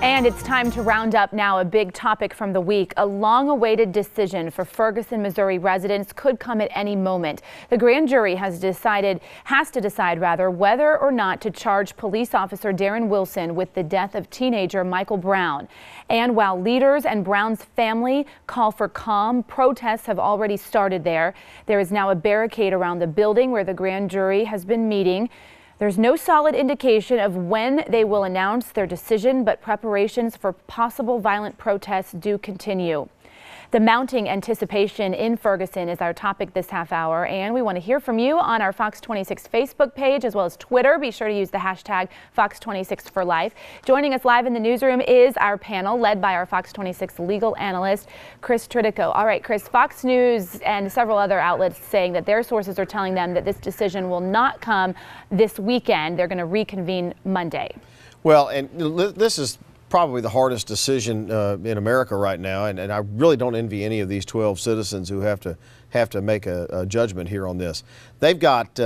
And it's time to round up now a big topic from the week. A long-awaited decision for Ferguson, Missouri residents could come at any moment. The grand jury has to decide whether or not to charge police officer Darren Wilson with the death of teenager Michael Brown. And while leaders and Brown's family call for calm, protests have already started there. There is now a barricade around the building where the grand jury has been meeting. There's no solid indication of when they will announce their decision, but preparations for possible violent protests do continue. The mounting anticipation in Ferguson is our topic this half hour, and we want to hear from you on our Fox 26 Facebook page as well as Twitter. Be sure to use the hashtag Fox26forlife. Joining us live in the newsroom is our panel led by our Fox 26 legal analyst, Chris Tridico. All right, Chris, Fox News and several other outlets saying that their sources are telling them that this decision will not come this weekend. They're going to reconvene Monday. Well, and this is probably the hardest decision in America right now, and I really don't envy any of these 12 citizens who have to make a judgment here on this. They've got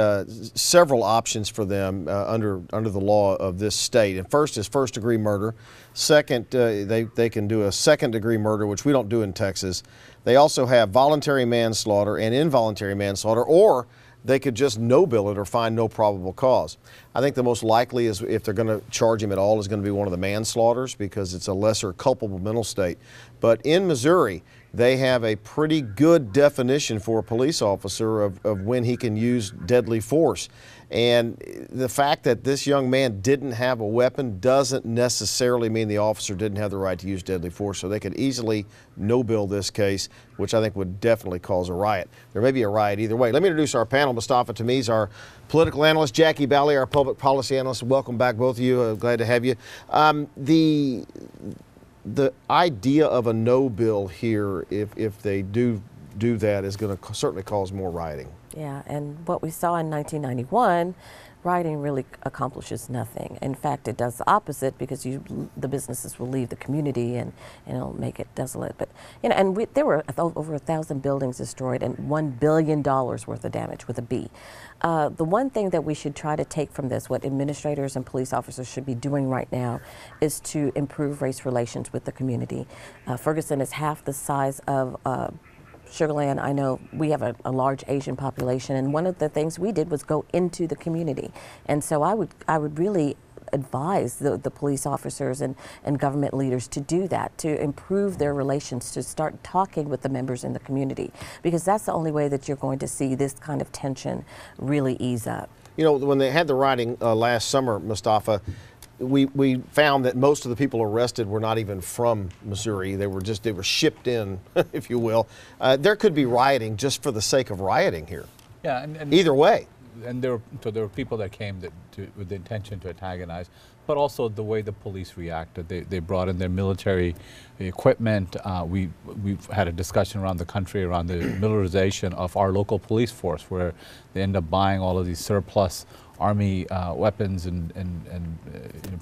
several options for them under the law of this state. And first is first-degree murder. Second, they can do a second-degree murder, which we don't do in Texas. They also have voluntary manslaughter and involuntary manslaughter, or they could just no-bill it or find no probable cause. I think the most likely is, if they're going to charge him at all, is going to be one of the manslaughters because it's a lesser culpable mental state. But in Missouri, they have a pretty good definition for a police officer of when he can use deadly force. And the fact that this young man didn't have a weapon doesn't necessarily mean the officer didn't have the right to use deadly force. So they could easily no-bill this case, which I think would definitely cause a riot. There may be a riot either way. Let me introduce our panel. Mustafa Tamiz, our political analyst, Jackie Bally, our public policy analyst. Welcome back, both of you. Glad to have you. The idea of a no-bill here, if they do that, is going to certainly cause more rioting. Yeah, and what we saw in 1991, rioting really accomplishes nothing. In fact, it does the opposite because the businesses will leave the community and it'll make it desolate. But and there were over 1,000 buildings destroyed and $1 billion worth of damage with a B. The one thing that we should try to take from this, what administrators and police officers should be doing right now, is to improve race relations with the community. Ferguson is half the size of Sugar Land. I know we have a large Asian population, and one of the things we did was go into the community. And so I would really advise the police officers and government leaders to do that, to improve their relations, to start talking with the members in the community, because that's the only way that you're going to see this kind of tension really ease up. You know, when they had the rioting last summer, Mustafa, we found that most of the people arrested were not even from Missouri. They were shipped in, if you will. There could be rioting just for the sake of rioting here. Yeah, and either way. And there were people that came with the intention to antagonize, but also the way the police reacted. They brought in their military equipment. We've had a discussion around the country around the militarization of our local police force, where they end up buying all of these surplus Army weapons and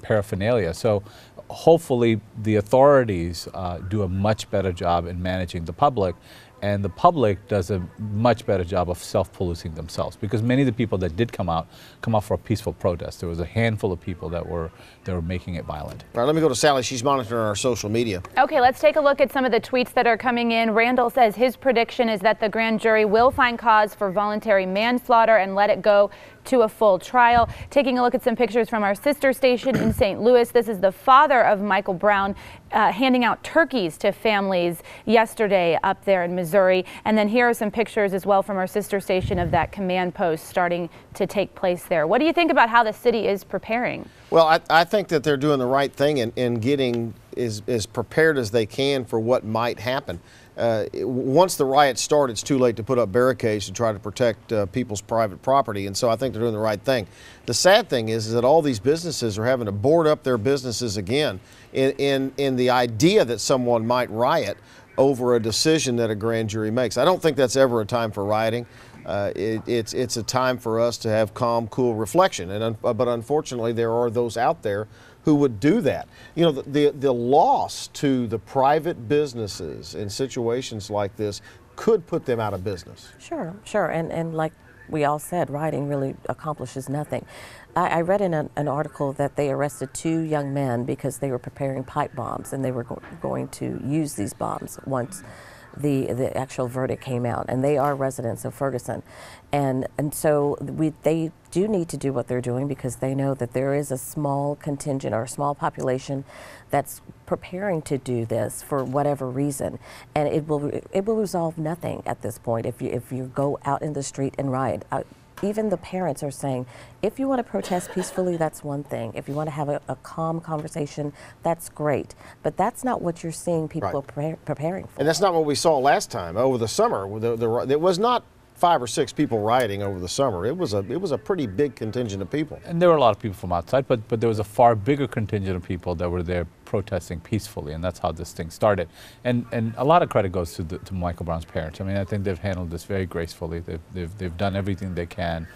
paraphernalia. So hopefully the authorities do a much better job in managing the public, and the public does a much better job of self-policing themselves, because many of the people that did come out for a peaceful protest. There was a handful of people that were making it violent. All right, let me go to Sally. She's monitoring our social media. Okay, let's take a look at some of the tweets that are coming in. Randall says his prediction is that the grand jury will find cause for voluntary manslaughter and let it go to a full trial. Taking a look at some pictures from our sister station in St. Louis. This is the father of Michael Brown handing out turkeys to families yesterday up there in Missouri. And then here are some pictures as well from our sister station of that command post starting to take place there. What do you think about how the city is preparing? Well, I think that they're doing the right thing in getting as prepared as they can for what might happen. Once the riots start, it's too late to put up barricades to try to protect people's private property, and so I think they're doing the right thing. The sad thing is that all these businesses are having to board up their businesses again in the idea that someone might riot over a decision that a grand jury makes. I don't think that's ever a time for rioting. It's a time for us to have calm, cool reflection, but unfortunately there are those out there who would do that. You know, the loss to the private businesses in situations like this could put them out of business. Sure. And like we all said, rioting really accomplishes nothing. I read in an article that they arrested 2 young men because they were preparing pipe bombs, and they were going to use these bombs once the actual verdict came out, and they are residents of Ferguson, and so they do need to do what they're doing, because they know that there is a small contingent or a small population that's preparing to do this for whatever reason, and it will resolve nothing at this point if you go out in the street and riot. Even the parents are saying, if you want to protest peacefully, that's one thing. If you want to have a calm conversation, that's great. But that's not what you're seeing people preparing for. And that's not what we saw last time over the summer. It was not 5 or 6 people rioting over the summer. It was a pretty big contingent of people. And there were a lot of people from outside, but there was a far bigger contingent of people that were there protesting peacefully, and that's how this thing started. And a lot of credit goes to Michael Brown's parents. I mean, I think they've handled this very gracefully. They've done everything they can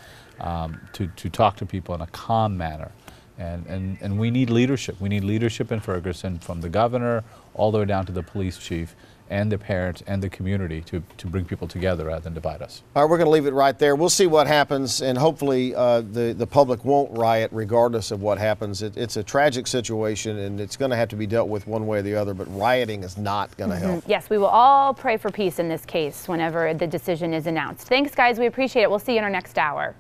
to talk to people in a calm manner. And we need leadership. We need leadership in Ferguson, from the governor all the way down to the police chief, and the parents and the community to bring people together rather than divide us. All right, we're going to leave it right there. We'll see what happens, and hopefully the public won't riot regardless of what happens. It's a tragic situation, and it's going to have to be dealt with one way or the other, but rioting is not going to help. Yes, we will all pray for peace in this case whenever the decision is announced. Thanks, guys. We appreciate it. We'll see you in our next hour.